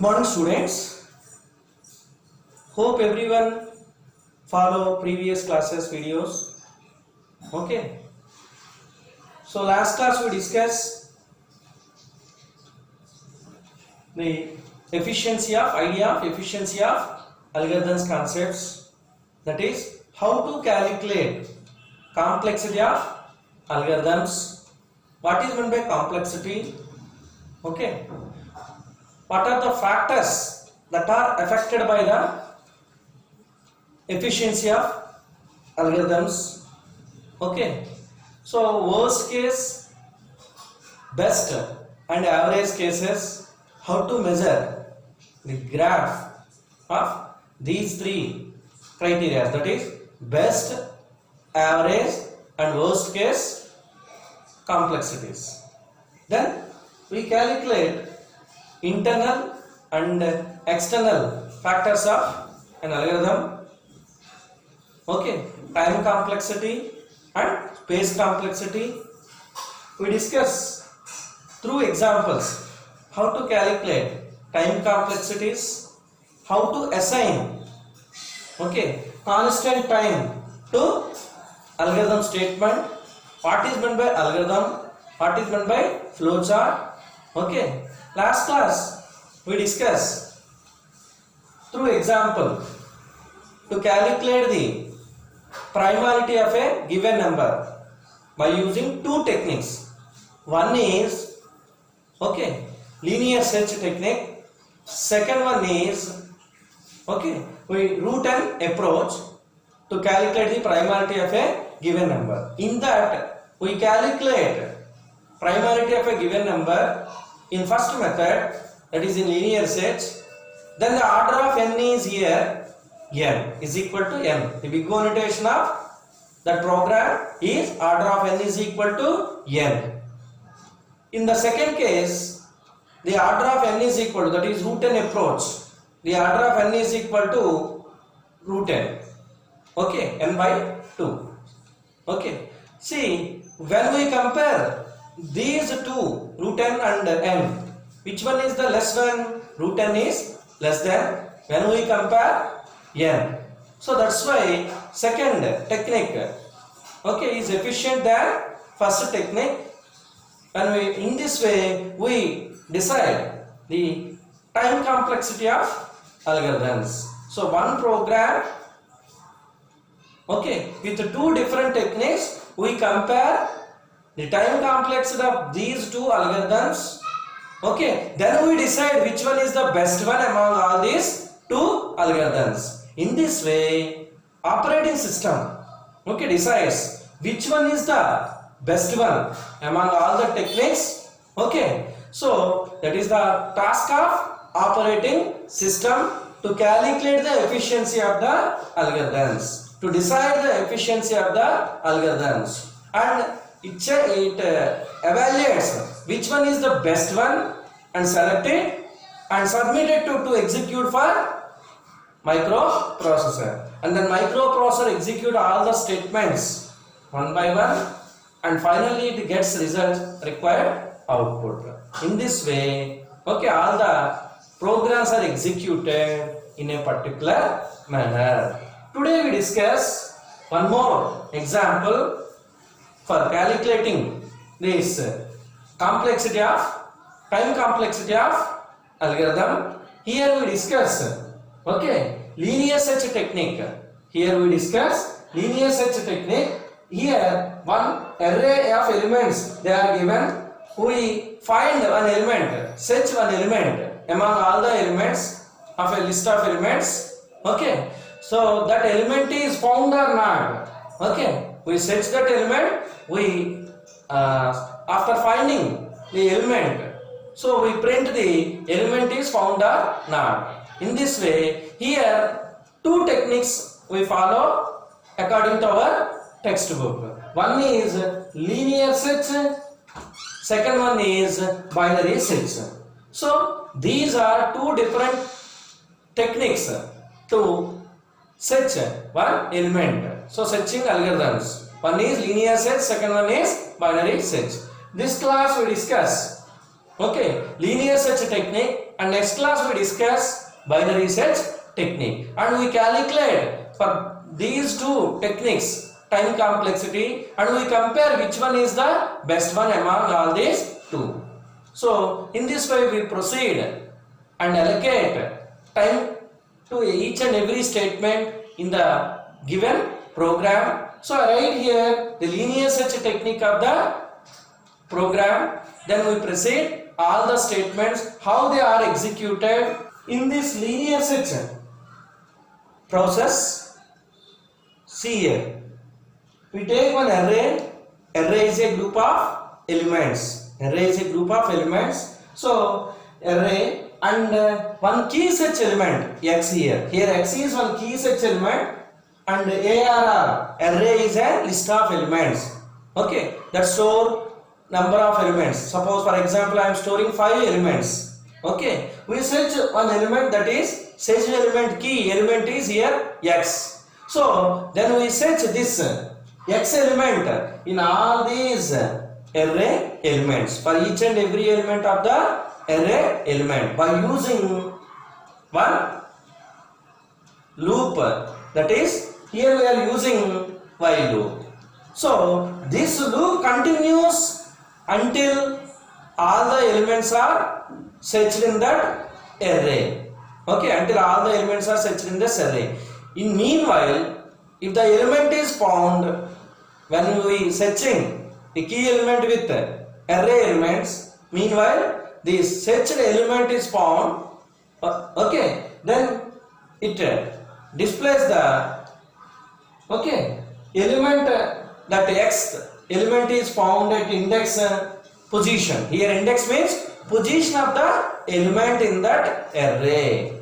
Good morning students. Hope everyone follow previous classes videos. Okay. So last class we discussed the efficiency of algorithms concepts, that is how to calculate complexity of algorithms. What is meant by complexity? Okay. What are the factors that are affected by the efficiency of algorithms? Okay. So worst case, best and average cases, how to measure the graph of these three criteria, that is best, average and worst case complexities. Then we calculate internal and external factors of an algorithm. Okay, time complexity and space complexity. We discuss through examples how to calculate time complexities, how to assign constant time to algorithm statement, what is meant by algorithm, what is meant by flowchart. Okay, last class we discussed through example to calculate the primality of a given number by using two techniques. One is linear search technique. Second one is we root and approach to calculate the primality of a given number. In that we calculate primality of a given number in first method, that is in linear search. Then the order of n is here, n is equal to n. The big notation of that program is order of n is equal to n. In the second case, the order of n is equal to, that is root n approach, the order of n is equal to root n. Okay, n by 2. Okay, see, when we compare these two, root n and n, which one is the less one? Root n is less than when we compare n. So that's why second technique is efficient than first technique. And in this way we decide the time complexity of algorithms. So one program with two different techniques, we compare the time complexity of these two algorithms. Then we decide which one is the best one among all these two algorithms. In this way, operating system decides which one is the best one among all the techniques. So that is the task of operating system, to calculate the efficiency of the algorithms, to decide the efficiency of the algorithms, and it evaluates which one is the best one and select it and submit it to execute for microprocessor, and then microprocessor execute all the statements one by one, and finally it gets result required output. In this way all the programs are executed in a particular manner. Today we discuss one more example for calculating this complexity of time complexity of algorithm. Here we discuss linear search technique. Here we discuss linear search technique. Here one array of elements they are given. We find one element, search one element among all the elements of a list of elements. So that element is found or not. We search that element. We after finding the element, so we print the element is found or not. In this way, here two techniques we follow according to our textbook. One is linear search, second one is binary search. So these are two different techniques to search one element. So searching algorithms. One is linear search, second one is binary search. This class we discuss Okay, linear search technique, and next class we discuss binary search technique, and we calculate for these two techniques time complexity, and we compare which one is the best one among all these two. So in this way we proceed and allocate time to each and every statement in the given program. So I write here the linear search technique of the program, then we proceed all the statements how they are executed in this linear search process. See here, we take one array. Array is a group of elements. Array is a group of elements. So array and one key search element x here. Here x is one key search element and ARR array is a list of elements. Okay, that store number of elements. Suppose for example I am storing 5 elements. Okay, we search one element, that is search element key element is here x. So then we search this x element in all these array elements for each and every element of the array element by using one loop, that is here we are using while loop. So this loop continues until all the elements are searched in that array. Okay, until all the elements are searched in this array. In meanwhile, if the element is found, when we searching the key element with array elements, meanwhile the searched element is found, okay, then it displays the element that x element is found at index position. Here index means position of the element in that array.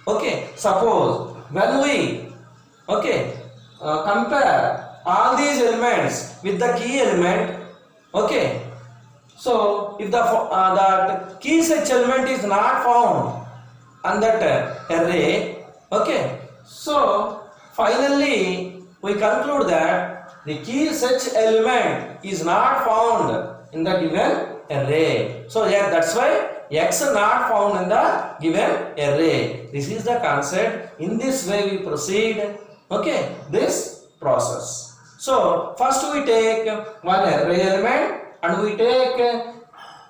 Okay, suppose when we compare all these elements with the key element, okay, so if the that key search element is not found on that array, okay, so finally we conclude that the key search element is not found in the given array. So yeah, that's why x not found in the given array. This is the concept. In this way we proceed, okay, this process. So first we take one array element and we take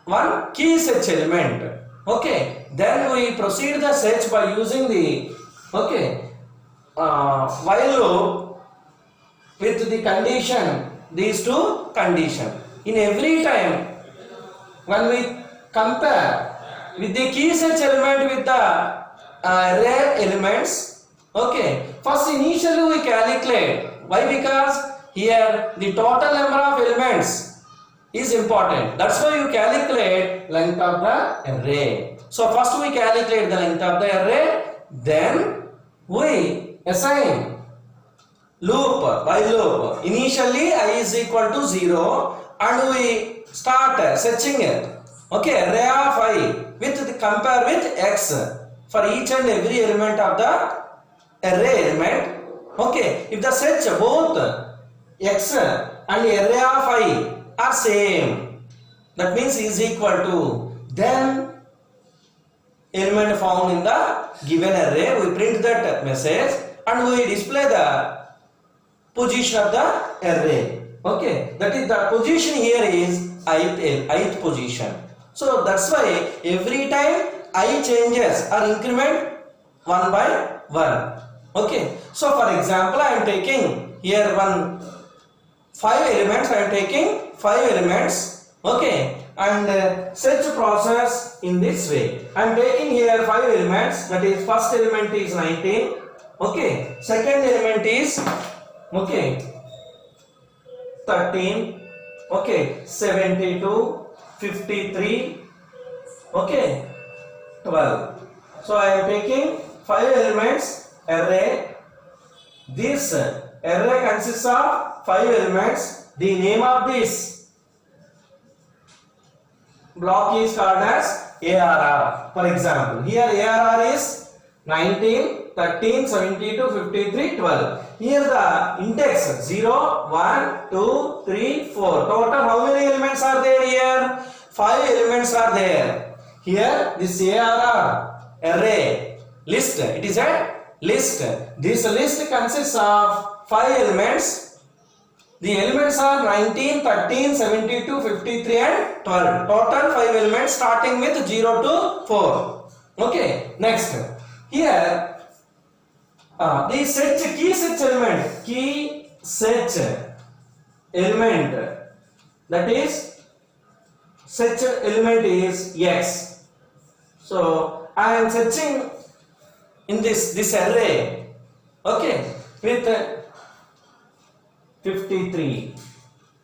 one key search element. Okay, then we proceed the search by using the while loop with the condition, these two condition. In every time when we compare with the key search element with the array elements, okay, first initially we calculate. Why? Because here the total number of elements is important. That's why you calculate length of the array. So first we calculate the length of the array, then we assign loop by loop. Initially I is equal to 0 and we start searching it. Okay, array of I with the compare with x for each and every element of the array element. Okay, if the search both x and array of I are same, that means is equal to, then element found in the given array, we print that message and we display the position of the array. Okay, that is the position here is ith position. So that's why every time I changes or increment one by one. Okay, so for example I am taking here 5 elements. I am taking 5 elements. Okay, and search process in this way. I am taking here 5 elements. That is, first element is 19. Okay, second element is 13. Okay, 72, 53. Okay, 12. So I am taking 5 elements array. This array consists of 5 elements. The name of this block is called as ARR. For example, here ARR is 19, 13, 72, 53, 12. Here the index 0, 1, 2, 3, 4. Total how many elements are there here? 5 elements are there. Here this ARR array list, it is a list. This list consists of 5 elements. The elements are 19, 13, 72, 53 and 12. Total 5 elements starting with 0 to 4. Okay, next. Here the set key set element, that is set element is X. So I am searching in this array, okay, with 53.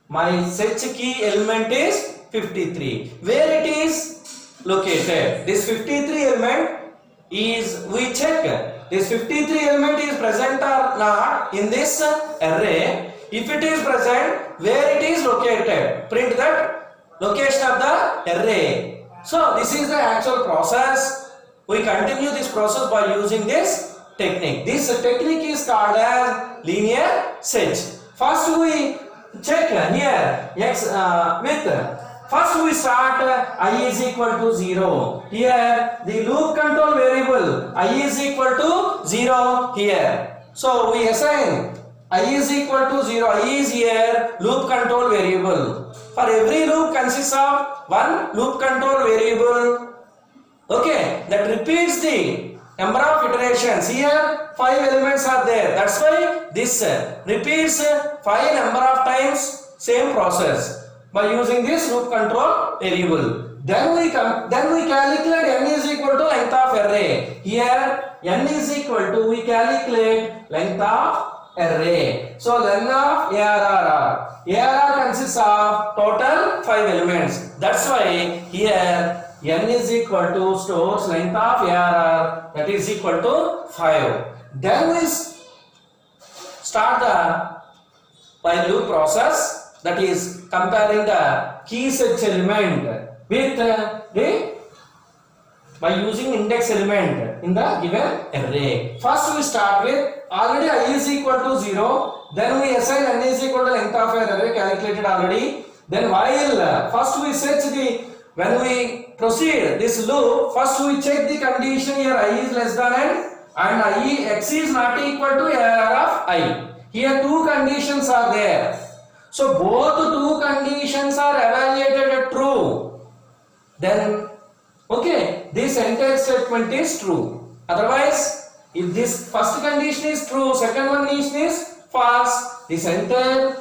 My search key element is 53. Where it is located? This 53 element is, we check this 53 element is present or not in this array. If it is present, where it is located? Print that location of the array. So this is the actual process. We continue this process by using this technique. This technique is called as linear search. First we check here X with, first we start I is equal to 0. Here the loop control variable I is equal to 0 here. So we assign I is equal to 0. I is here loop control variable. For every loop consists of one loop control variable, okay, that repeats the number of iterations. Here 5 elements are there. That's why this repeats 5 number of times same process by using this loop control variable. Then we calculate n is equal to length of array. Here n is equal to, we calculate length of array. So length of ARR. ARR consists of total 5 elements. That's why here n is equal to stores length of ARR, that is equal to 5. Then we start the while loop process, that is comparing the key set element with by using index element in the given array. First we start with already I is equal to 0. Then we assign n is equal to length of an array calculated already. Then while first we search the, when we proceed this loop, first we check the condition here I is less than n and X is not equal to ARR of I. Here two conditions are there. So both two conditions are evaluated as true. Then okay, this entire statement is true. Otherwise, if this first condition is true, second one is false, this entire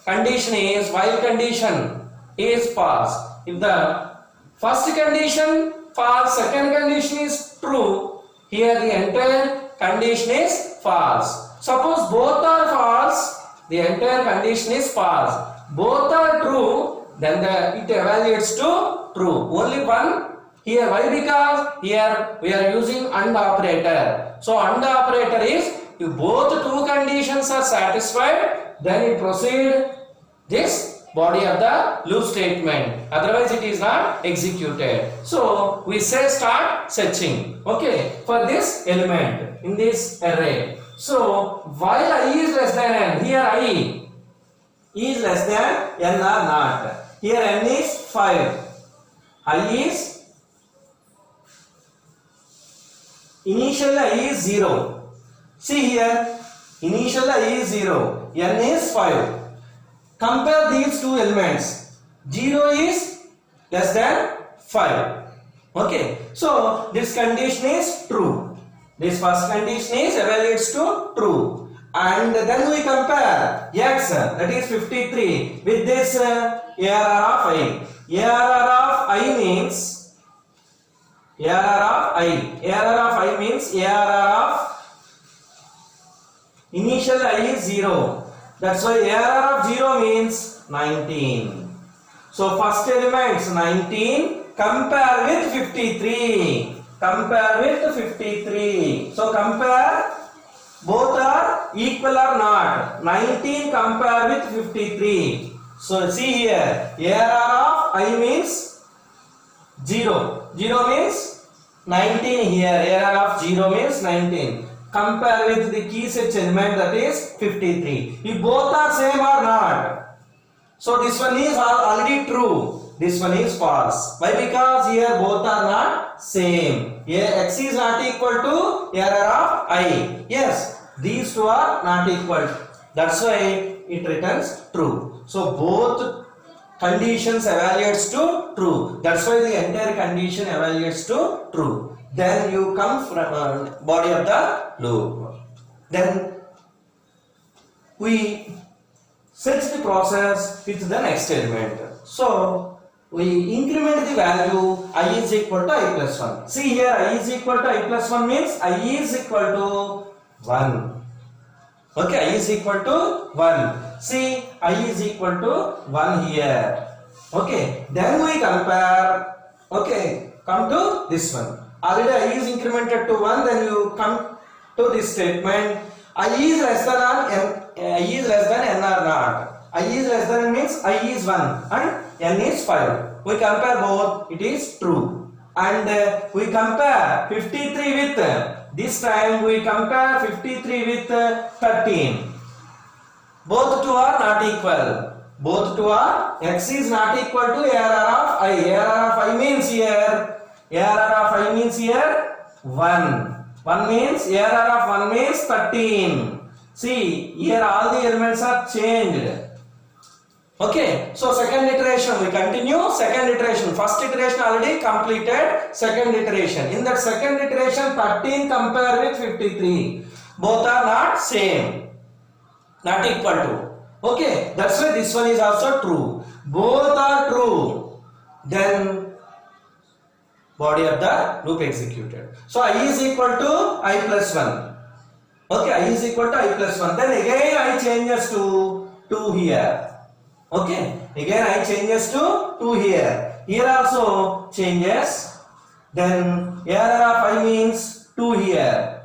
condition is, while condition is false. If the first condition false, second condition is true, here the entire condition is false. Suppose both are false, the entire condition is false. Both are true, then it evaluates to true. Only one here. Why? Because here we are using AND operator. So AND operator is, if both two conditions are satisfied, then it proceed this body of the loop statement. Otherwise it is not executed. So we say start searching, okay, for this element in this array. So while I is less than n, here I is less than n or not. Here n is 5. I is initial I is 0. See here, initial I is 0, n is 5. Compare these two elements. 0 is less than 5. Okay, so this condition is true. This first condition is evaluates to true. And then we compare X, that is 53, with this ARR of I. ARR of I means ARR of I means ARR of initial I is 0. That's why ARR of 0 means 19. So first element is 19, compare with 53. Compare with 53. So compare, both are equal or not. 19 compare with 53. So see here, ARR of I means 0. 0 means 19 here. ARR of 0 means 19. Compare with the key set element, that is 53. If both are same or not. So this one is already true. this one is false. Why? Because here both are not same. Here x is not equal to error of I. Yes, these two are not equal. That's why it returns true. So both conditions evaluates to true. That's why the entire condition evaluates to true. Then you come from body of the loop. Then we search the process with the next element. So we increment the value I is equal to I plus 1. See here I is equal to I plus 1 means I is equal to 1. Okay, I is equal to 1. See, I is equal to 1 here. Okay, then we compare. Okay, come to this one. Already I is incremented to 1, then you come to this statement. I is less than n or not. I is less than n means I is 1 and n is 5. We compare both, it is true. And we compare 53 with, this time we compare 53 with 13. Both two are not equal. Both two are, x is not equal to error of I. Error of I means here, 1. 1 means, error of 1 means 13. See, here all the elements are changed. Okay, so second iteration, we continue second iteration. First iteration already completed, second iteration. In that second iteration, 13 compare with 53. Both are not same, not equal to. Okay, that's why this one is also true. Both are true. Then body of the loop executed. So I is equal to I plus 1. Okay, I is equal to I plus 1. Then again I changes to 2 here. Okay, again I changes to 2 here. Here also changes. Then error of I means 2 here.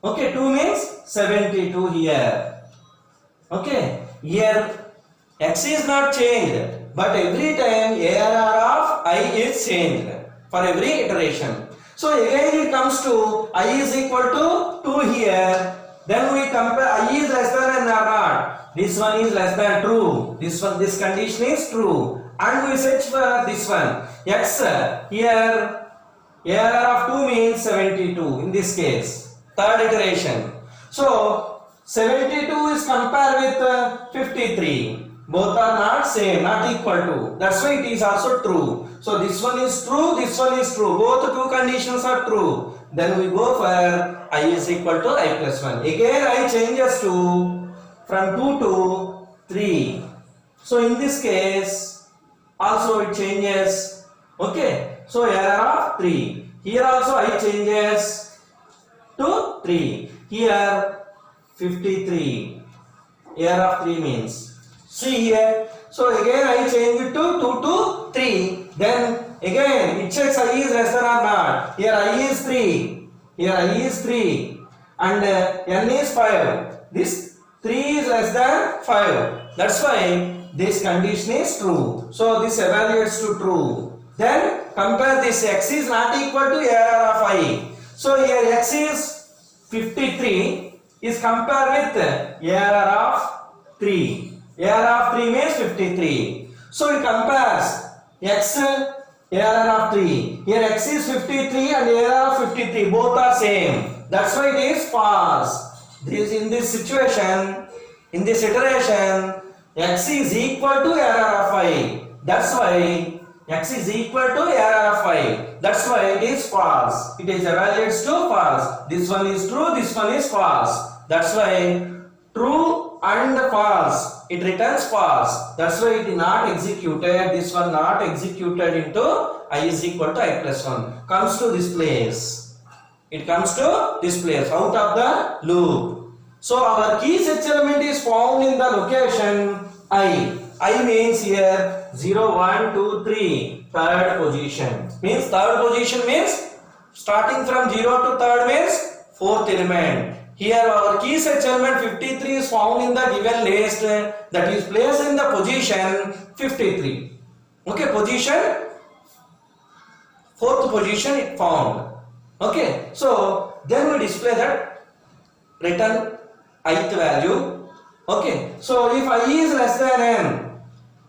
Okay, 2 means 72 here. Okay, here x is not changed, but every time error of I is changed for every iteration. So again it comes to I is equal to 2 here. Then we compare I is less than n or not. This one is less than true. This condition is true. And we search for this one. X here error of 2 means 72 in this case. Third iteration. So 72 is compared with 53. Both are not same, not equal to. That's why it is also true. So this one is true, this one is true. Both two conditions are true. Then we go for I is equal to I plus 1. Again I changes to from 2 to 3. So in this case also it changes. Okay. So error of 3. Here also I changes to 3. Here 53. Error of 3 means. See here. So again I change it to 2 to 3. Then again it checks I is less than or not. Here I is 3. Here I is 3. And n is 5. This 3 is less than 5. That's why this condition is true. So this evaluates to true. Then compare this x is not equal to error of I. So here x is 53 is compared with error of 3. Error of 3 means 53. So it compares x error of 3. Here x is 53 and error of 53. Both are same. That's why it is false. In this situation, in this iteration, x is equal to error of I. That's why x is equal to error of I. That's why it is false. It is evaluates to false. This one is true, this one is false. That's why true and false, it returns false. That's why it is not executed. This one not executed into I is equal to I plus 1. Comes to this place. It comes to this place out of the loop. So our key such element is found in the location I. I means here 0, 1, 2, 3. Third position. Means third position means starting from 0 to third means fourth element. Here our key such element 53 is found in the given list, that is placed in the position 53. Okay, position, fourth position it found. Okay, so then we display that return ith value. Okay, so if I is less than n,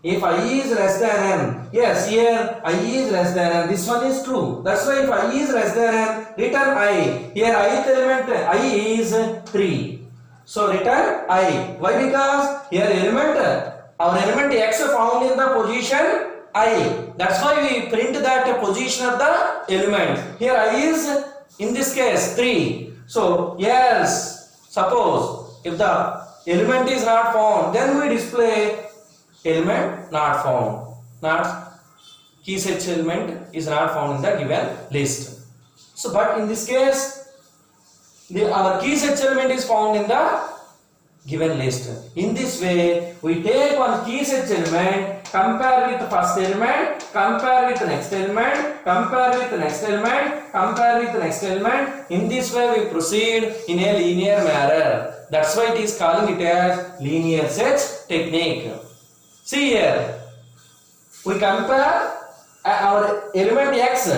If I is less than n, yes, here I is less than n, this one is true. That's why if I is less than n, return I. Here ith element I is 3. So return I. Why? Because here our element x found in the position I. That's why we print that position of the element. Here I is in this case 3. So yes, suppose if the element is not found, then we display element not found. Not key set element is not found in the given list. So but in this case our key set element is found in the given list. In this way we take one key set element, compare with the first element, compare with the next element, compare with the next element, compare with the next element. In this way we proceed in a linear manner. That's why it is calling it as linear search technique. See here, we compare our element x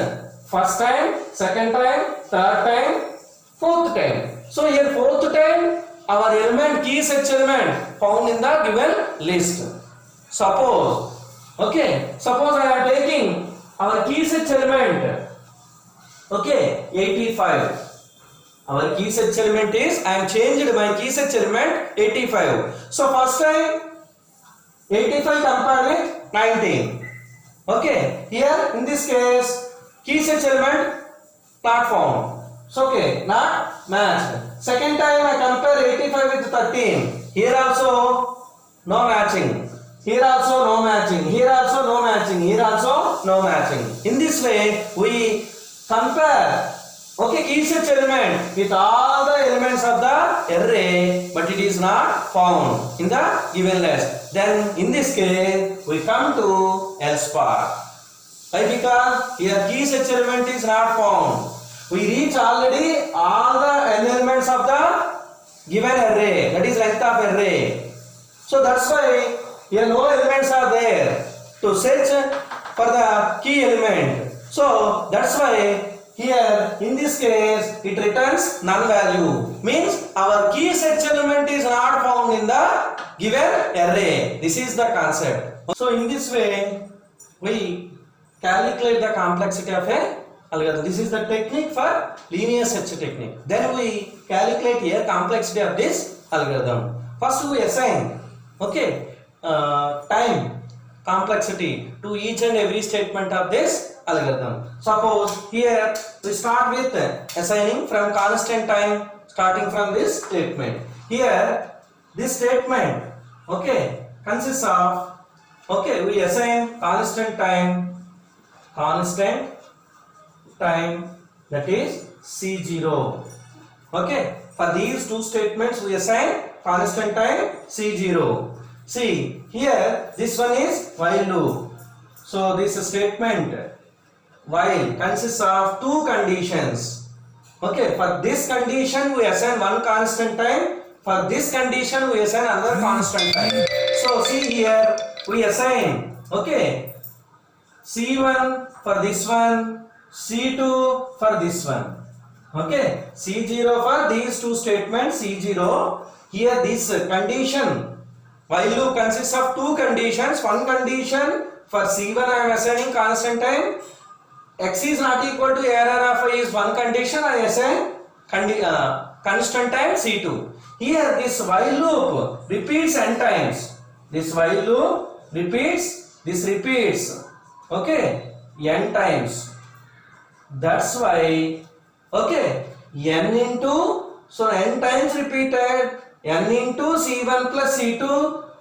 first time, second time, third time, fourth time. So here fourth time our element key set element found in the given list. Suppose I am taking our key set element 85. Our key set element is, I am changed my key set element 85. So first time 85 compared with 19. Here in this case key set element not found. So not matched. Second time I compare 85 with 13. Here also no matching. Here also no matching. Here also no matching. Here also no matching. In this way we compare key set element with all the elements of the array, but it is not found in the given list. Then in this case we come to else part. Why? Because here key set element is not found. We reach already all the elements of the given array, that is length of array. So that's why here no elements are there to search for the key element. So that's why here in this case it returns null value, means our key set element is not found in the given array. This is the concept. So in this way we calculate the complexity of a algorithm. This is the technique for linear search technique. Then we calculate here complexity of this algorithm. First we assign time complexity to each and every statement of this algorithm. Suppose here we start with assigning from constant time, starting from this statement. Here this statement consists of we assign constant time that is c0. For these two statements we assign constant time c0. See here this one is while loop. So this statement while consists of two conditions. For this condition we assign one constant time, for this condition we assign another constant time. So see here we assign c1 for this one, c2 for this one. C0 for these two statements, c0. Here this condition while loop consists of two conditions. One condition for c1 I am assigning constant time, x is not equal to error of I is one condition, I assign constant time c2. Here this while loop repeats n times. This while loop repeats n times. That's why n into, so n times repeated, n into c1 plus c2,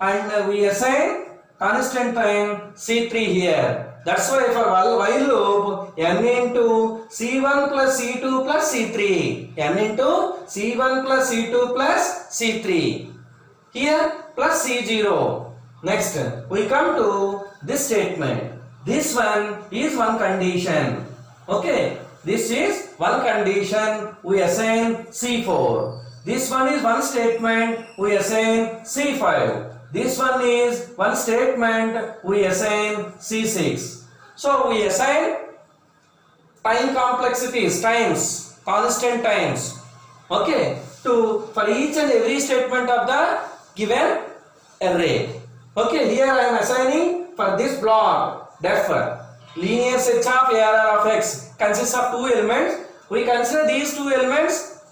and we assign constant time c3 here. That's why for while loop n into c1 plus c2 plus c3, n into c1 plus c2 plus c3, here plus c0. Next we come to this statement. This one is one condition. This is one condition, we assign c4. This one is one statement, we assign c5. This one is one statement, we assign c6. So we assign time complexities, constant times, for each and every statement of the given array. Okay, here I am assigning for this block def linear set of ARR of x consists of two elements. We consider these two elements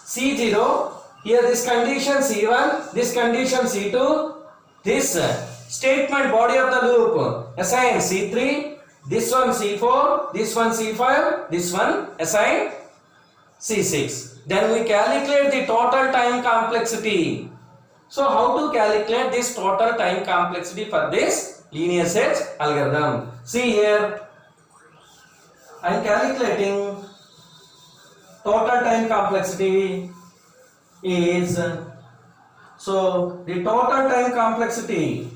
C0. Here this condition C1, this condition C2, this statement body of the loop assign C3, this one C4, this one C5, this one assign C6. Then we calculate the total time complexity. So how to calculate this total time complexity for this linear set algorithm? See here, I am calculating total time complexity is, so the total time complexity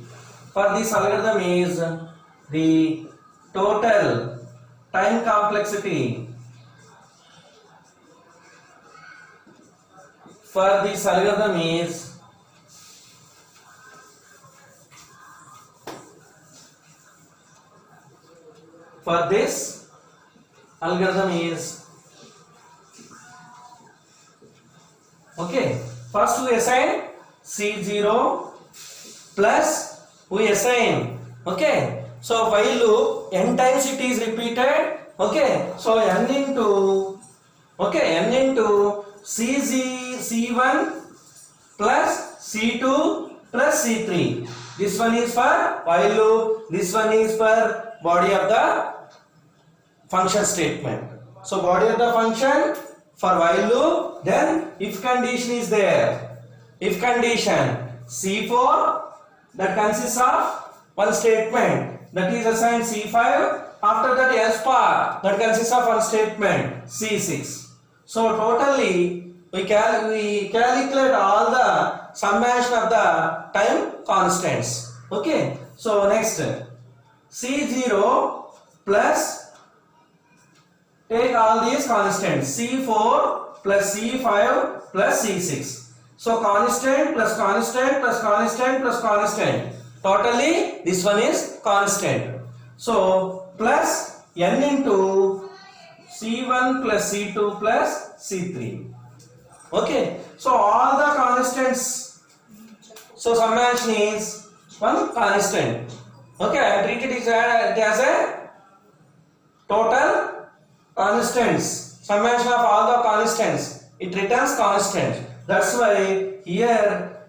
for this algorithm is the total time complexity for this algorithm is okay, first we assign C0 plus we assign, okay, so while loop n times it is repeated, okay, so n into C1 plus C2 plus C3. This one is for while loop, this one is for body of the function statement. So body of the function for while loop, then if condition is there. If condition C4 that consists of one statement that is assigned C5, after that else part that consists of one statement C6. So totally we calculate all the summation of the time constants. Okay, so next C0 plus, take all these constants, C4 plus C5 plus C6. So constant plus constant plus constant plus constant. Totally this one is constant. So plus n into C1 plus C2 plus C3. Okay, so all the constants, so summation is one constant. Okay, I treat it as a total constants, summation of all the constants, it returns constant. That's why here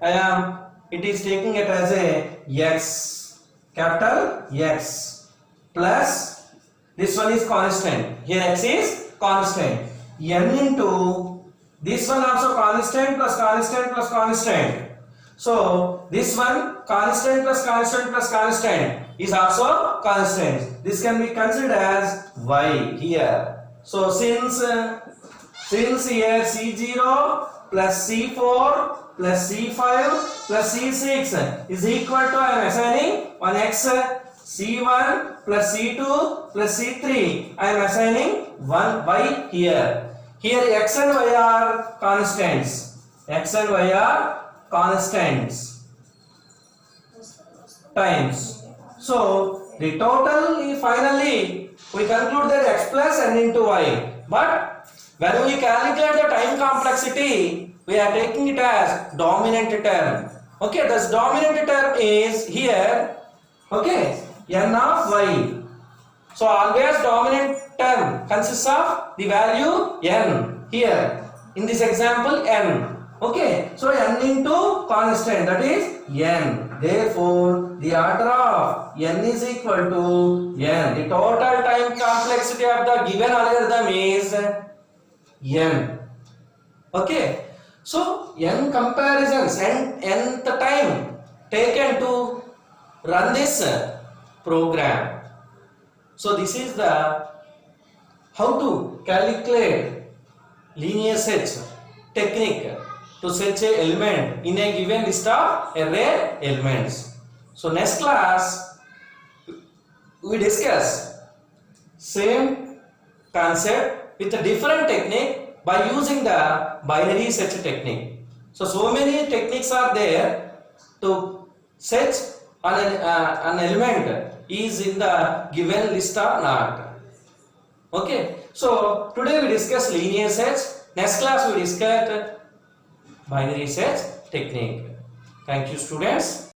it is taking it as a x, capital X, plus this one is constant, here x is constant, n into this one also constant plus constant plus constant. So this one constant plus constant plus constant is also constant. This can be considered as y here. So since here C0 plus C4 plus C5 plus C6 is equal to, I am assigning one x, C1 plus C2 plus C3, I am assigning one y here. Here x and y are constants. X and y are constants times. So the total finally we conclude that x plus n into y. But when we calculate the time complexity, we are taking it as dominant term. Okay, this dominant term is here. Okay, n of y. So always dominant term consists of the value n here. In this example n. Okay, so n into constant, that is n. Therefore, the order of n is equal to n. The total time complexity of the given algorithm is n. Okay, so n comparisons and nth time taken to run this program. So this is the how to calculate linear search technique to search a element in a given list of array elements. So next class we discuss same concept with a different technique by using the binary search technique. So many techniques are there to search an element is in the given list or not. Okay, so today we discuss linear search. Next class we discuss binary search technique. Thank you, students.